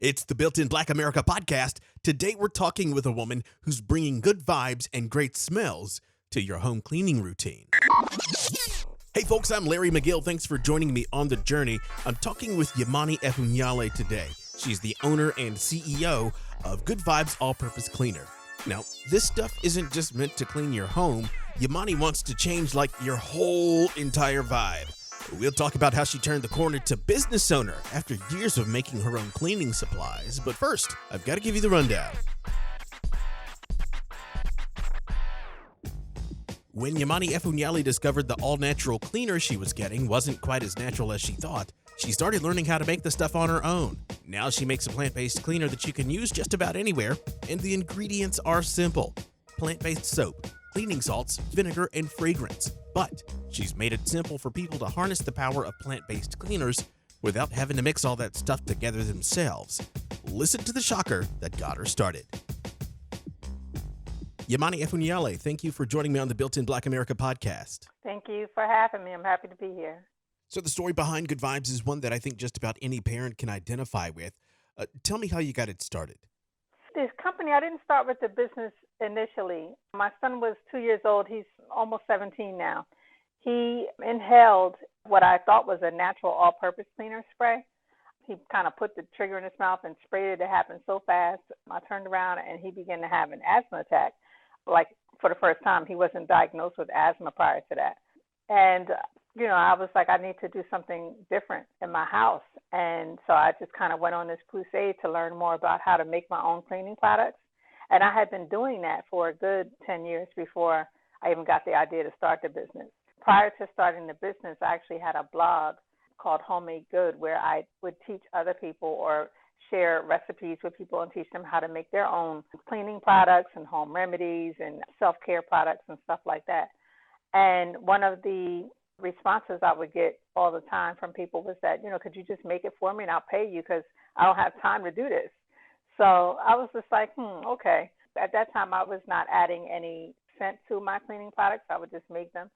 It's the Built-in Black America podcast. Today we're talking with a woman who's bringing good vibes and great smells to your home cleaning routine. Hey folks, I'm Larry McGill. Thanks for joining me on the journey. I'm talking with Ymani Efunyale today. She's the owner and CEO of Good Vibes All-Purpose Cleaner. Now, this stuff isn't just meant to clean your home. Ymani wants to change like your whole entire vibe. We'll talk about how she turned the corner to business owner after years of making her own cleaning supplies. But first, I've got to give you the rundown. When Ymani Efunyale discovered the all-natural cleaner she was getting wasn't quite as natural as she thought, she started learning how to make the stuff on her own. Now she makes a plant-based cleaner that you can use just about anywhere, and the ingredients are simple. Plant-based soap, cleaning salts, vinegar, and fragrance. But she's made it simple for people to harness the power of plant-based cleaners without having to mix all that stuff together themselves. Listen to the shocker that got her started. Ymani Efunyale, thank you for joining me on the Built-in Black America podcast. Thank you for having me. I'm happy to be here. So the story behind Good Vibes is one that I think just about any parent can identify with. Tell me how you got it started. This company, I didn't start with the business initially. My son was 2 years old. He's almost 17 now. He inhaled what I thought was a natural all-purpose cleaner spray. He kind of put the trigger in his mouth and sprayed it. It happened so fast. I turned around and he began to have an asthma attack. Like for the first time, he wasn't diagnosed with asthma prior to that. And, I was like, I need to do something different in my house. And so I just kind of went on this crusade to learn more about how to make my own cleaning products. And I had been doing that for a good 10 years before I even got the idea to start the business. Prior to starting the business, I actually had a blog called Homemade Good where I would teach other people or share recipes with people and teach them how to make their own cleaning products and home remedies and self-care products and stuff like that. And one of the responses I would get all the time from people was that, could you just make it for me and I'll pay you because I don't have time to do this. So I was just like, okay. At that time, I was not adding any scent to my cleaning products. I would just make them.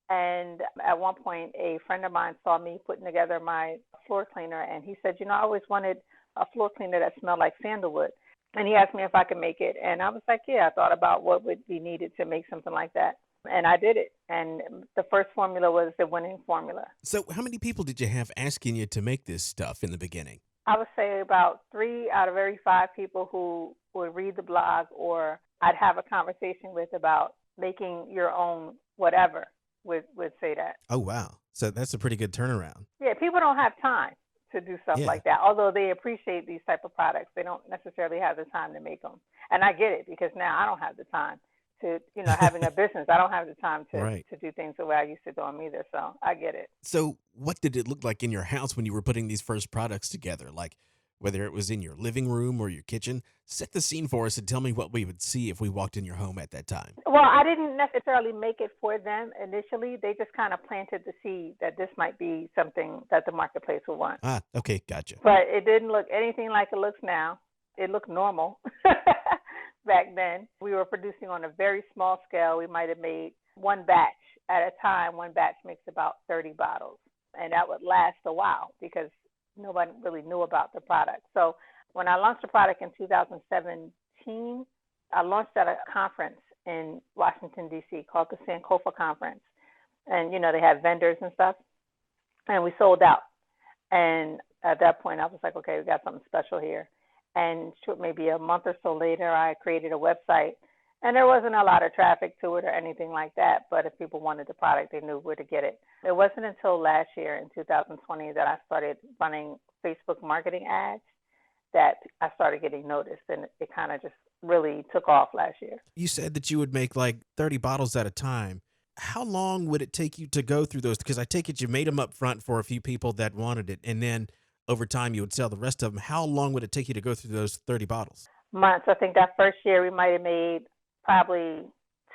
And at one point, a friend of mine saw me putting together my floor cleaner, and he said, I always wanted a floor cleaner that smelled like sandalwood. And he asked me if I could make it. And I was like, yeah, I thought about what would be needed to make something like that. And I did it. And the first formula was the winning formula. So how many people did you have asking you to make this stuff in the beginning? I would say about 3 out of every 5 people who would read the blog or I'd have a conversation with about making your own whatever would say that. Oh, wow. So that's a pretty good turnaround. Yeah, people don't have time to do stuff like that. Although they appreciate these type of products, they don't necessarily have the time to make them. And I get it because now I don't have the time to, having a business. I don't have the time to do things the way I used to do them either. So I get it. So what did it look like in your house when you were putting these first products together? Like whether it was in your living room or your kitchen, set the scene for us and tell me what we would see if we walked in your home at that time. Well, I didn't necessarily make it for them initially. They just kind of planted the seed that this might be something that the marketplace would want. Ah, okay, gotcha. But it didn't look anything like it looks now. It looked normal. Back then, we were producing on a very small scale. We might have made one batch at a time. One batch makes about 30 bottles. And that would last a while because nobody really knew about the product. So when I launched the product in 2017, I launched at a conference in Washington, D.C. called the Sankofa Conference. And, they had vendors and stuff. And we sold out. And at that point, I was like, okay, we got something special here. And maybe a month or so later, I created a website. And there wasn't a lot of traffic to it or anything like that. But if people wanted the product, they knew where to get it. It wasn't until last year in 2020 that I started running Facebook marketing ads that I started getting noticed. And it kind of just really took off last year. You said that you would make like 30 bottles at a time. How long would it take you to go through those? Because I take it you made them up front for a few people that wanted it. And then over time, you would sell the rest of them. How long would it take you to go through those 30 bottles? Months. I think that first year we might have made probably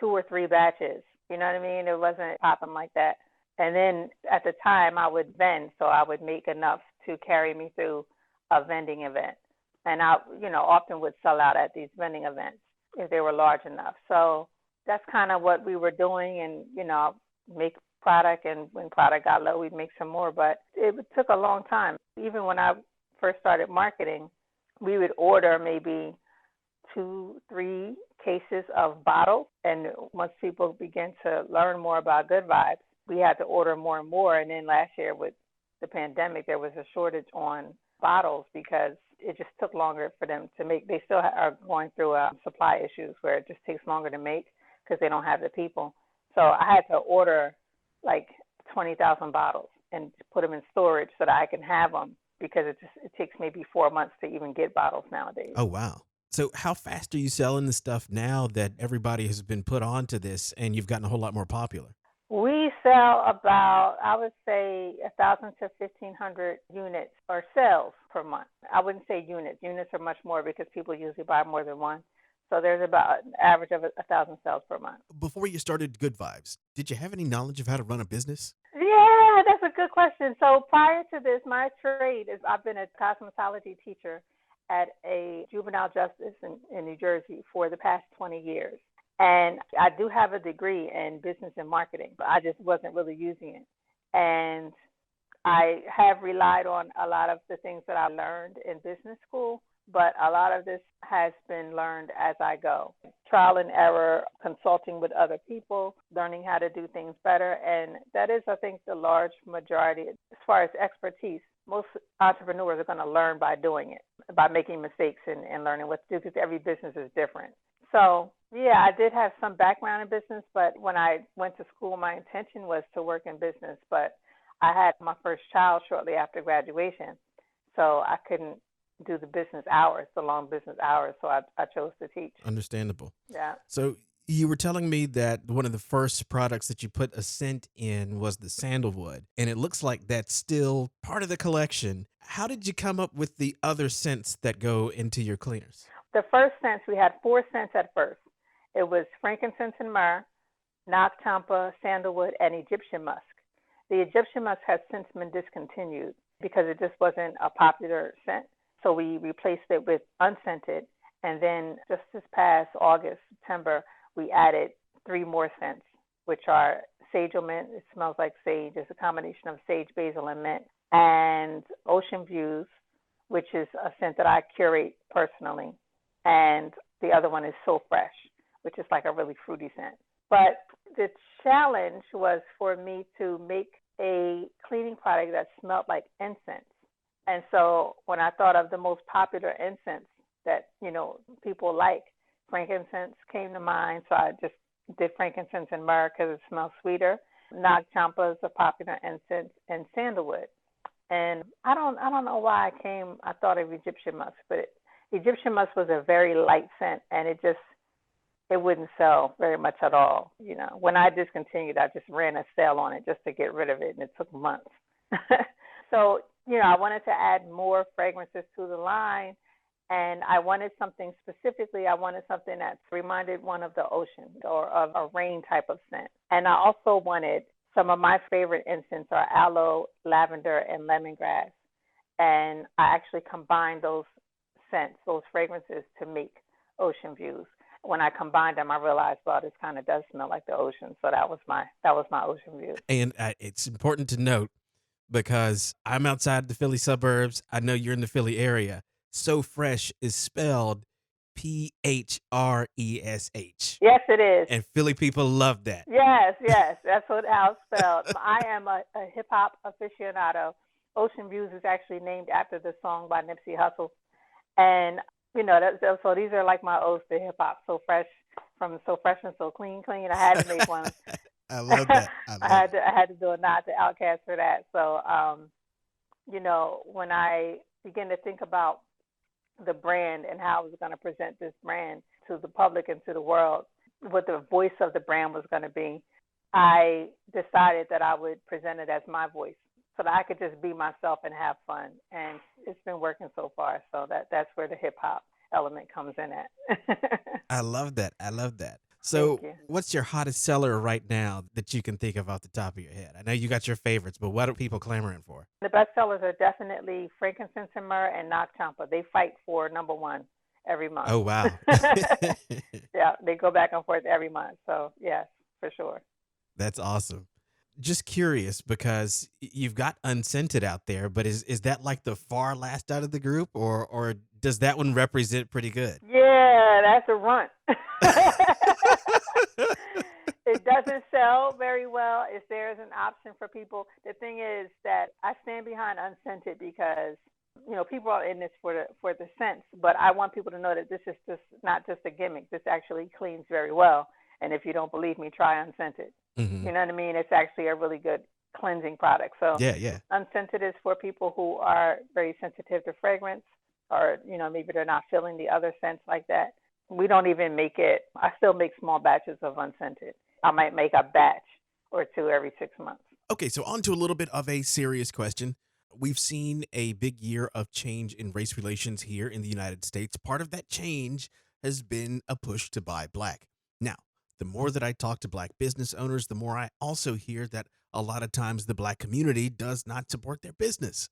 2 or 3 batches. You know what I mean? It wasn't popping like that. And then at the time I would vend, so I would make enough to carry me through a vending event. And I, often would sell out at these vending events if they were large enough. So that's kind of what we were doing and, make product, and when product got low, we'd make some more. But it took a long time. Even when I first started marketing, we would order maybe 2, 3 cases of bottles. And once people began to learn more about Good Vibes, we had to order more and more. And then last year with the pandemic, there was a shortage on bottles because it just took longer for them to make. They still are going through supply issues where it just takes longer to make because they don't have the people. So I had to order like 20,000 bottles and put them in storage so that I can have them, because it takes maybe 4 months to even get bottles nowadays. Oh, wow. So how fast are you selling the stuff now that everybody has been put onto this and you've gotten a whole lot more popular? We sell about, I would say, 1,000 to 1,500 units or sales per month. I wouldn't say units. Units are much more because people usually buy more than one. So there's about an average of 1,000 sales per month. Before you started Good Vibes, did you have any knowledge of how to run a business? Yeah, that's a good question. So prior to this, my trade is I've been a cosmetology teacher at a juvenile justice in New Jersey for the past 20 years. And I do have a degree in business and marketing, but I just wasn't really using it. And I have relied on a lot of the things that I learned in business school, but a lot of this has been learned as I go. Trial and error, consulting with other people, learning how to do things better. And that is, I think, the large majority. As far as expertise, most entrepreneurs are going to learn by doing it, by making mistakes and learning what to do, because every business is different. So, yeah, I did have some background in business, but when I went to school, my intention was to work in business. But I had my first child shortly after graduation, so I couldn't do the business hours, the long business hours, so I chose to teach. Understandable. Yeah. So you were telling me that one of the first products that you put a scent in was the sandalwood, and it looks like that's still part of the collection. How did you come up with the other scents that go into your cleaners? The first scents, we had 4 scents at first. It was frankincense and myrrh, Nag Champa, sandalwood, and Egyptian musk. The Egyptian musk has since been discontinued because it just wasn't a popular scent. So we replaced it with unscented. And then just this past August, September, we added 3 more scents, which are sage mint. It smells like sage. It's a combination of sage, basil, and mint. And ocean views, which is a scent that I curate personally. And the other one is So Fresh, which is like a really fruity scent. But the challenge was for me to make a cleaning product that smelled like incense. And so when I thought of the most popular incense that, people like, frankincense came to mind. So I just did frankincense and myrrh because it smells sweeter. Nag Champa is a popular incense, and sandalwood. And I don't know why I thought of Egyptian musk, but Egyptian musk was a very light scent, and it wouldn't sell very much at all. When I discontinued, I just ran a sale on it just to get rid of it, and it took months. So, I wanted to add more fragrances to the line, and I wanted something specifically. I wanted something that reminded one of the ocean or of a rain type of scent. And I also wanted some of my favorite incense are aloe, lavender, and lemongrass. And I actually combined those scents, those fragrances, to make ocean views. When I combined them, I realized, well, this kind of does smell like the ocean. So that was my ocean view. And it's important to note, because I'm outside the Philly suburbs. I know you're in the Philly area. So Fresh is spelled Phresh. Yes, it is. And Philly people love that. Yes, that's how it's spelled. I am a hip-hop aficionado. Ocean Views is actually named after the song by Nipsey Hussle. And, so these are like my odes to hip-hop. So Fresh, from So Fresh and So Clean. I had to make one. I love that. I had to do a nod to Outkast for that. So, when I began to think about the brand and how I was going to present this brand to the public and to the world, what the voice of the brand was going to be, I decided that I would present it as my voice so that I could just be myself and have fun. And it's been working so far. So that's where the hip hop element comes in at. I love that. So what's your hottest seller right now that you can think of off the top of your head? I know you got your favorites, but what are people clamoring for? The best sellers are definitely frankincense and myrrh and Nag Champa. They fight for number 1 every month. Oh, wow. Yeah, they go back and forth every month. So, yes, for sure. That's awesome. Just curious, because you've got unscented out there, but is that like the far last out of the group, or Does that one represent pretty good? Yeah, that's a runt. It doesn't sell very well. If there's an option for people, the thing is that I stand behind unscented because people are in this for the scents, but I want people to know that this is just not just a gimmick. This actually cleans very well. And if you don't believe me, try unscented. Mm-hmm. You know what I mean? It's actually a really good cleansing product. So Yeah. unscented is for people who are very sensitive to fragrance, or maybe they're not feeling the other scents like that. We don't even make it. I still make small batches of unscented. I might make a batch or two every 6 months. Okay, so on to a little bit of a serious question. We've seen a big year of change in race relations here in the United States. Part of that change has been a push to buy black. Now, the more that I talk to black business owners, the more I also hear that a lot of times the black community does not support their business.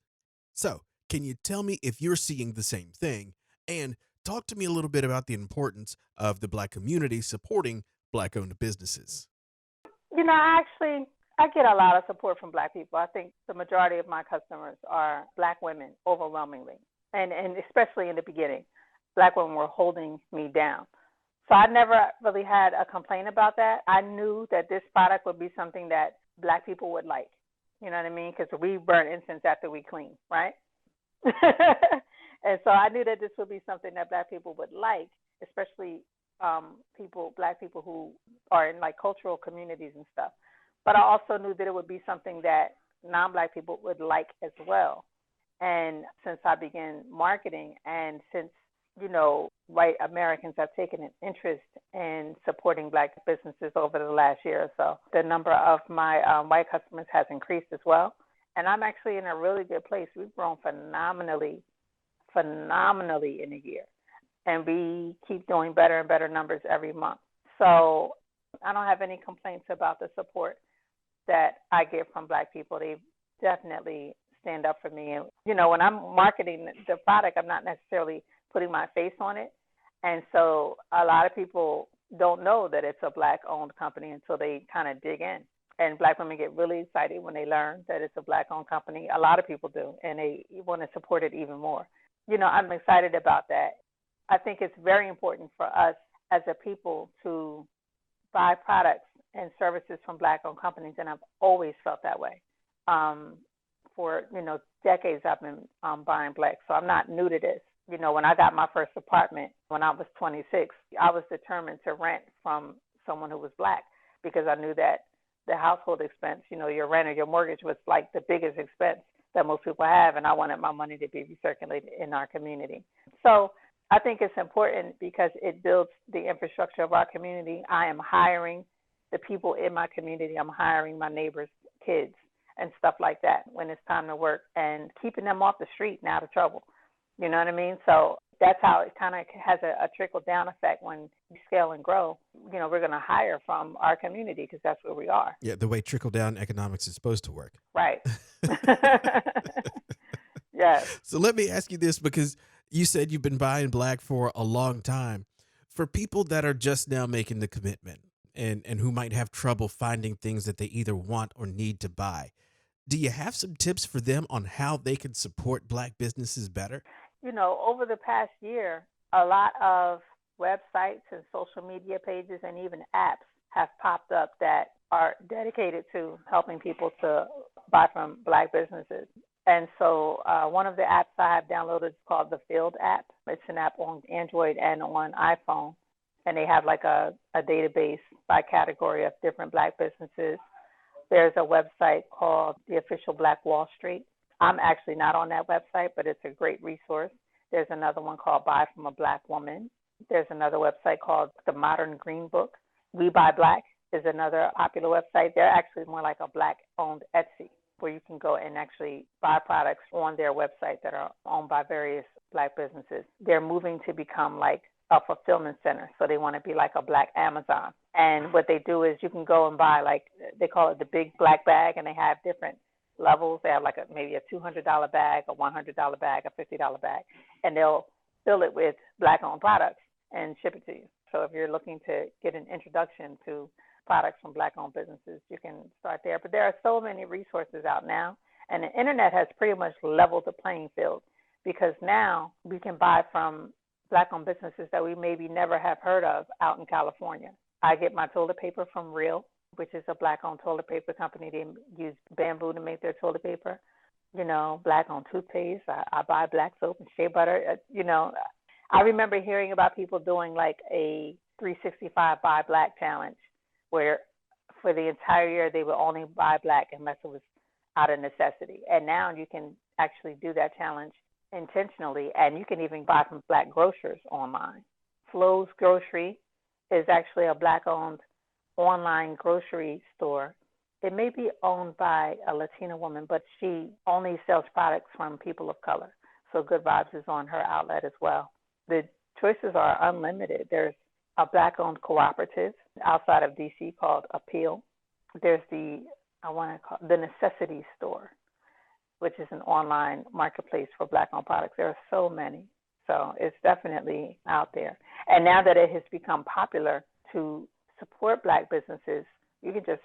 So, can you tell me if you're seeing the same thing? And talk to me a little bit about the importance of the black community supporting black-owned businesses. I get a lot of support from black people. I think the majority of my customers are black women overwhelmingly. And especially in the beginning, black women were holding me down. So I never really had a complaint about that. I knew that this product would be something that black people would like. You know what I mean? Because we burn incense after we clean, right? And so I knew that this would be something that black people would like, especially black people who are in like cultural communities and stuff. But I also knew that it would be something that non-black people would like as well. And since I began marketing, and since white Americans have taken an interest in supporting black businesses over the last year or so, the number of my white customers has increased as well. And I'm actually in a really good place. We've grown phenomenally in a year. And we keep doing better and better numbers every month. So I don't have any complaints about the support that I get from black people. They definitely stand up for me. And, when I'm marketing the product, I'm not necessarily putting my face on it. And so a lot of people don't know that it's a black-owned company until they kind of dig in. And black women get really excited when they learn that it's a black-owned company. A lot of people do, and they want to support it even more. I'm excited about that. I think it's very important for us as a people to buy products and services from black-owned companies, and I've always felt that way. For decades, I've been buying black, so I'm not new to this. When I got my first apartment when I was 26, I was determined to rent from someone who was black because I knew that the household expense, your rent or your mortgage was like the biggest expense that most people have, and I wanted my money to be recirculated in our community. So I think it's important because it builds the infrastructure of our community. I am hiring the people in my community. I'm hiring my neighbors' kids and stuff like that when it's time to work, and keeping them off the street and out of trouble. You know what I mean? So that's how it kind of has a trickle-down effect. When we scale and grow, we're going to hire from our community because that's where we are. Yeah, the way trickle-down economics is supposed to work. Right. Yes. So let me ask you this, because you said you've been buying black for a long time. For people that are just now making the commitment and who might have trouble finding things that they either want or need to buy, do you have some tips for them on how they can support black businesses better? Over the past year, a lot of websites and social media pages and even apps have popped up that are dedicated to helping people to buy from black businesses. And so one of the apps I have downloaded is called the Field app. It's an app on Android and on iPhone. And they have like a database by category of different black businesses. There's a website called The Official Black Wall Street. I'm actually not on that website, but it's a great resource. There's another one called Buy From a Black Woman. There's another website called The Modern Green Book. We Buy Black is another popular website. They're actually more like a black-owned Etsy, where you can go and actually buy products on their website that are owned by various black businesses. They're moving to become like a fulfillment center, so they want to be like a black Amazon. And what they do is you can go and buy, like, they call it the big black bag, and they have different levels. They have like maybe a $200 bag, a $100 bag, a $50 bag, and they'll fill it with black-owned products and ship it to you. So if you're looking to get an introduction to products from black-owned businesses, you can start there. But there are so many resources out now, and the internet has pretty much leveled the playing field because now we can buy from Black-owned businesses that we maybe never have heard of out in California. I get my toilet paper from Real, which is a Black-owned toilet paper company. They use bamboo to make their toilet paper. Black-owned toothpaste. I buy Black soap and shea butter. I remember hearing about people doing like a 365 buy Black challenge where for the entire year they would only buy Black unless it was out of necessity. And now you can actually do that challenge intentionally, and you can even buy from Black grocers online. Flo's Grocery is actually a Black-owned online grocery store. It may be owned by a Latina woman, but she only sells products from people of color. So Good Vibes is on her outlet as well. The choices are unlimited. There's a Black-owned cooperative outside of D.C. called Appeal. There's the Necessity Store, which is an online marketplace for Black-owned products. There are so many. So it's definitely out there. And now that it has become popular to support Black businesses, you can just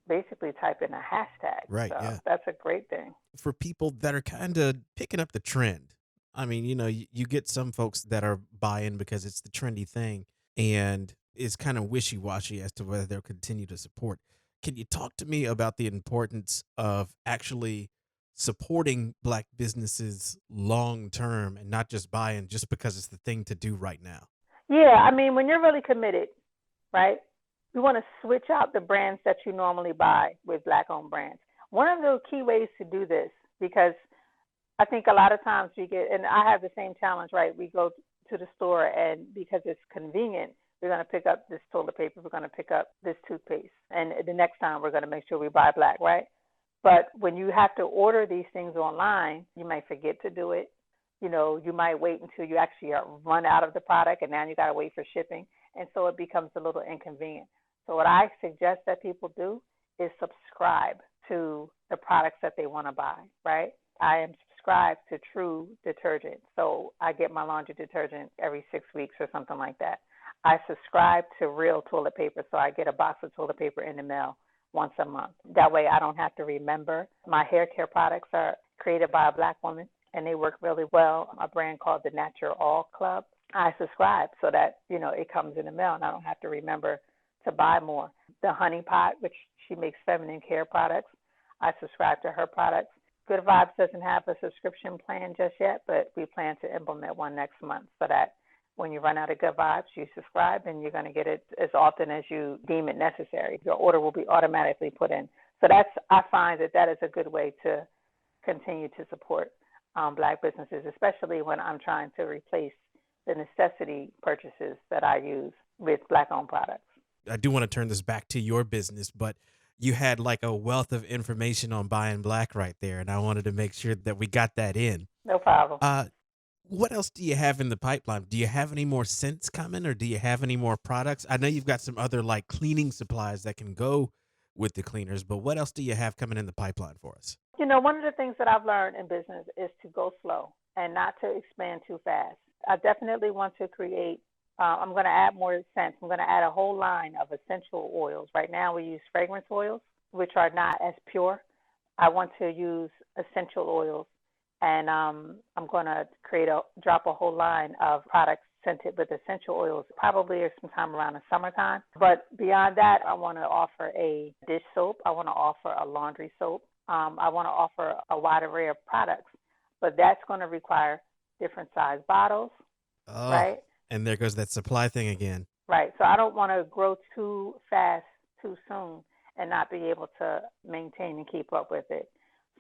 basically type in a hashtag. Right, so yeah. That's a great thing. For people that are kind of picking up the trend, I mean, you get some folks that are buying because it's the trendy thing, and it's kind of wishy-washy as to whether they'll continue to support. Can you talk to me about the importance of actually supporting Black businesses long term and not just buying just because it's the thing to do right now? Yeah, I mean, when you're really committed, right, you want to switch out the brands that you normally buy with Black-owned brands. One of the key ways to do this, because I think a lot of times we get, and I have the same challenge, right? We go to the store, and because it's convenient, we're going to pick up this toilet paper, we're going to pick up this toothpaste, and the next time we're going to make sure we buy Black, right? But when you have to order these things online, you might forget to do it. You might wait until you actually run out of the product, and now you got to wait for shipping, and so it becomes a little inconvenient. So what I suggest that people do is subscribe to the products that they want to buy, right? I am subscribed to True Detergent, so I get my laundry detergent every 6 weeks or something like that. I subscribe to Real toilet paper, so I get a box of toilet paper in the mail once a month. That way I don't have to remember. My hair care products are created by a Black woman, and they work really well. A brand called the Natural All Club. I subscribe so that, it comes in the mail and I don't have to remember to buy more. The Honey Pot, which she makes feminine care products, I subscribe to her products. Good Vibes doesn't have a subscription plan just yet, but we plan to implement one next month so that when you run out of Good Vibes, you subscribe and you're going to get it as often as you deem it necessary. Your order will be automatically put in. So I find that is a good way to continue to support Black businesses, especially when I'm trying to replace the necessity purchases that I use with Black-owned products. I do want to turn this back to your business, but you had like a wealth of information on buying Black right there, and I wanted to make sure that we got that in. No problem. What else do you have in the pipeline? Do you have any more scents coming, or do you have any more products? I know you've got some other like cleaning supplies that can go with the cleaners, but what else do you have coming in the pipeline for us? One of the things that I've learned in business is to go slow and not to expand too fast. I definitely want to create, I'm going to add more scents. I'm going to add a whole line of essential oils. Right now we use fragrance oils, which are not as pure. I want to use essential oils, and I'm going to drop a whole line of products scented with essential oils, probably sometime around the summertime. But beyond that, I want to offer a dish soap. I want to offer a laundry soap. I want to offer a wide array of products, but that's going to require different size bottles, right? And there goes that supply thing again. Right. So I don't want to grow too fast, too soon, and not be able to maintain and keep up with it.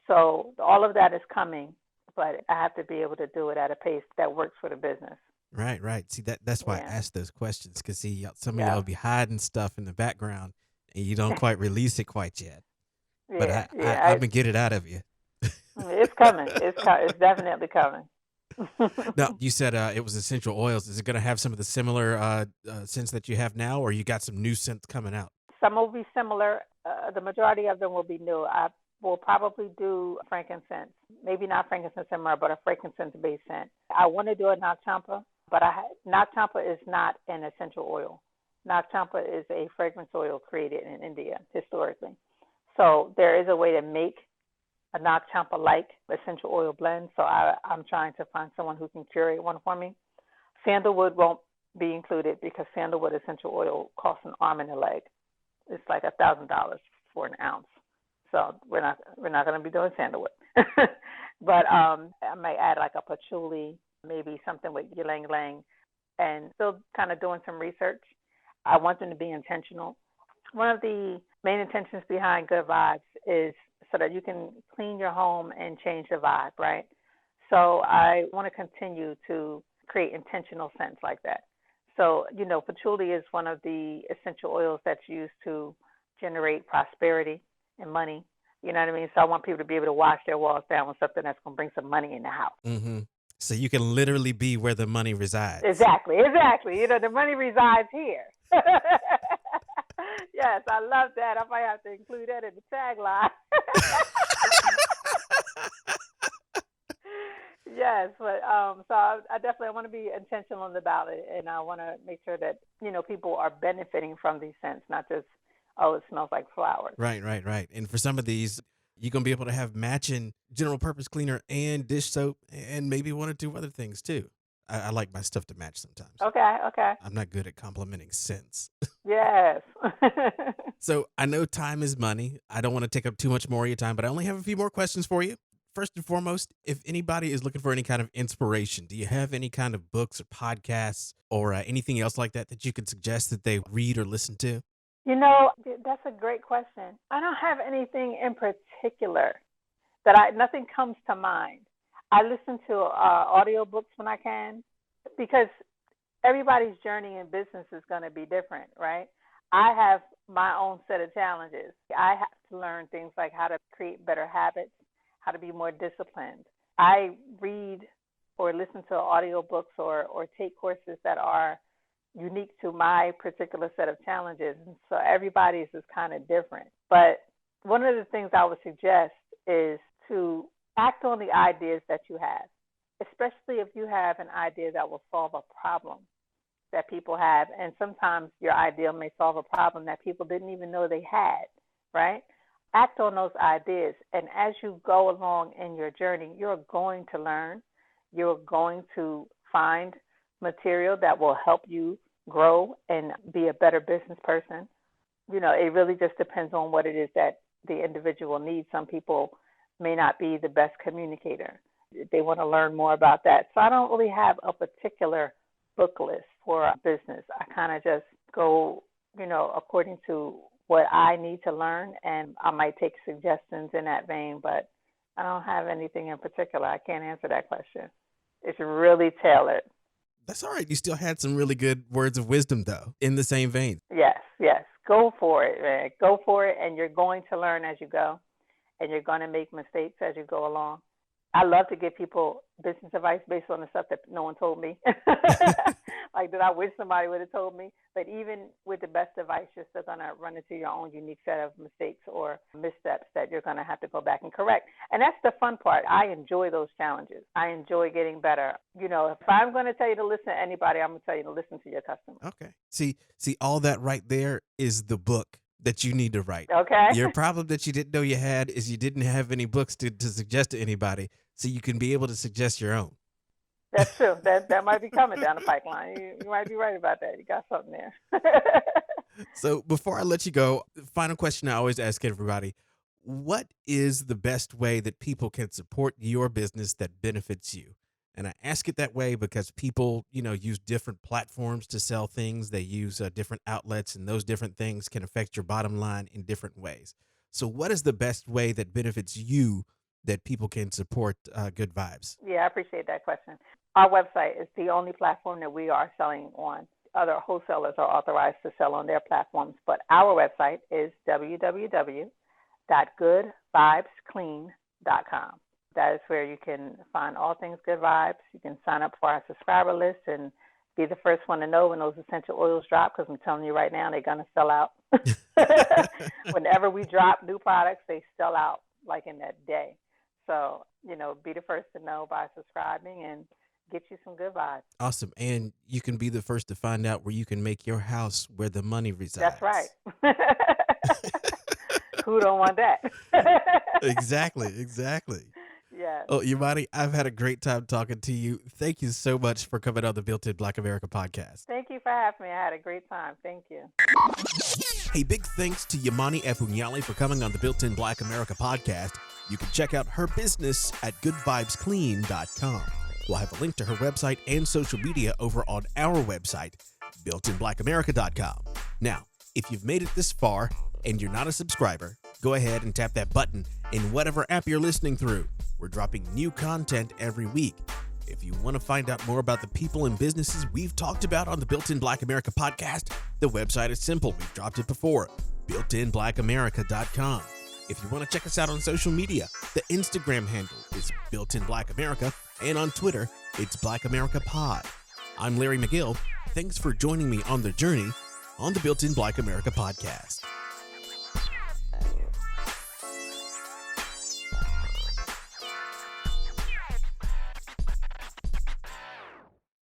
So all of that is coming, but I have to be able to do it at a pace that works for the business. Right. See, that's why I asked those questions, because some of y'all be hiding stuff in the background and you don't quite release it quite yet. But I'm gonna get it out of you. It's coming. It's definitely coming. Now, you said it was essential oils. Is it going to have some of the similar scents that you have now, or you got some new scents coming out? Some will be similar. The majority of them will be new. I will probably do frankincense. Maybe not frankincense similar, but a frankincense-based scent. I want to do a Nak Champa, but Nak Champa is not an essential oil. Nak Champa is a fragrance oil created in India historically. So there is a way to make a Nag Champa-like essential oil blend. So I'm trying to find someone who can curate one for me. Sandalwood won't be included because sandalwood essential oil costs an arm and a leg. It's like $1,000 for an ounce. So we're not going to be doing sandalwood. But I may add like a patchouli, maybe something with ylang ylang, and still kind of doing some research. I want them to be intentional. One of the main intentions behind Good Vibes is so that you can clean your home and change the vibe, right? So I want to continue to create intentional scents like that. So, patchouli is one of the essential oils that's used to generate prosperity and money. You know what I mean? So I want people to be able to wash their walls down with something that's going to bring some money in the house. Mm-hmm. So you can literally be where the money resides. Exactly. The money resides here. Yes, I love that. I might have to include that in the tagline. Yes, but so I definitely want to be intentional about it, and I want to make sure that people are benefiting from these scents, not just it smells like flowers. Right. And for some of these, you're gonna be able to have matching general purpose cleaner and dish soap, and maybe one or two other things too. I like my stuff to match sometimes. Okay. I'm not good at complimenting scents. Yes. So I know time is money. I don't want to take up too much more of your time, but I only have a few more questions for you. First and foremost, if anybody is looking for any kind of inspiration, do you have any kind of books or podcasts or anything else like that you could suggest that they read or listen to? That's a great question. I don't have anything in particular nothing comes to mind. I listen to audiobooks when I can because everybody's journey in business is going to be different, right? I have my own set of challenges. I have to learn things like how to create better habits, how to be more disciplined. I read or listen to audiobooks or take courses that are unique to my particular set of challenges. And so everybody's is kind of different. But one of the things I would suggest is to act on the ideas that you have, especially if you have an idea that will solve a problem that people have. And sometimes your idea may solve a problem that people didn't even know they had, right? Act on those ideas. And as you go along in your journey, you're going to learn. You're going to find material that will help you grow and be a better business person. It really just depends on what it is that the individual needs. Some people may not be the best communicator. They want to learn more about that. So I don't really have a particular book list for a business. I kind of just go, according to what I need to learn, and I might take suggestions in that vein, but I don't have anything in particular. I can't answer that question. It's really tailored. That's all right. You still had some really good words of wisdom, though, in the same vein. Yes. Go for it, man. Go for it, and you're going to learn as you go, and you're going to make mistakes as you go along. I love to give people business advice based on the stuff that no one told me. Like that I wish somebody would have told me. But even with the best advice, you're still going to run into your own unique set of mistakes or missteps that you're going to have to go back and correct. And that's the fun part. I enjoy those challenges. I enjoy getting better. If I'm going to tell you to listen to anybody, I'm going to tell you to listen to your customer. Okay. See, all that right there is the book that you need to write. Okay. Your problem that you didn't know you had is you didn't have any books to suggest to anybody, so you can be able to suggest your own. That's true. That might be coming down the pipeline. You might be right about that. You got something there. So before I let you go, final question I always ask everybody: what is the best way that people can support your business that benefits you? And I ask it that way because people, use different platforms to sell things. They use different outlets, and those different things can affect your bottom line in different ways. So what is the best way that benefits you that people can support Good Vibes? Yeah, I appreciate that question. Our website is the only platform that we are selling on. Other wholesalers are authorized to sell on their platforms, but our website is www.goodvibesclean.com. That is where you can find all things Good Vibes. You can sign up for our subscriber list and be the first one to know when those essential oils drop, because I'm telling you right now, they're going to sell out. Whenever we drop new products, they sell out like in that day. So, be the first to know by subscribing and get you some good vibes. Awesome. And you can be the first to find out where you can make your house where the money resides. That's right. Who don't want that? Exactly. Yes. Oh, Ymani, I've had a great time talking to you. Thank you so much for coming on the Built in Black America podcast. Thank you for having me. I had a great time. Thank you. Hey, big thanks to Ymani Efunyale for coming on the Built in Black America podcast. You can check out her business at goodvibesclean.com. We'll have a link to her website and social media over on our website, builtinblackAmerica.com. Now, if you've made it this far and you're not a subscriber, go ahead and tap that button in whatever app you're listening through. We're dropping new content every week. If you want to find out more about the people and businesses we've talked about on the Built in Black America podcast, the website is simple. We've dropped it before, builtinblackAmerica.com. If you want to check us out on social media, the Instagram handle is Built in Black America, and on Twitter, it's Black America Pod. I'm Larry McGill. Thanks for joining me on the journey on the Built in Black America podcast.